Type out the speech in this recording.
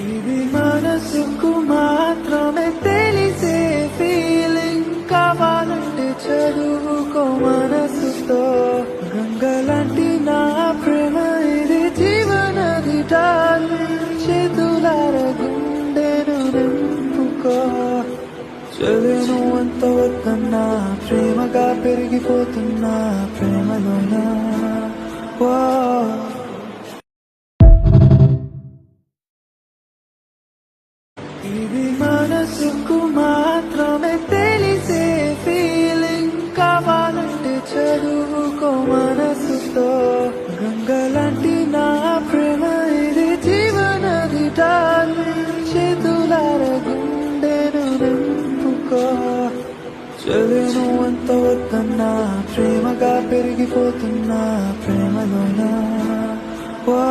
ఇది మనసుకు మాత్రమే తెలిసే ఫీలింగ్, కావాలంటే చదువుకో మనసుతో. గంగలాంటి నా ప్రేమ ఇది జీవనది డార్లింగ్, చేతులార గుండెను నింపుకో. చదువును అంత వద్దన్నా, ప్రేమగా పెరిగిపోతున్నా ప్రేమలోనా. వా ఇది మనసుకు మాత్రమే తెలిసే ఫీలింగ్, కావాలంటే చదువుకో మనసుతో. గంగలాంటి నా ప్రేమ ఇది జీవనది డార్లింగ్, చేతులార గుండెను నింపుకో. చదువును అంత వద్దన్నా, ప్రేమగా పెరిగిపోతున్నా ప్రేమలోనా. వా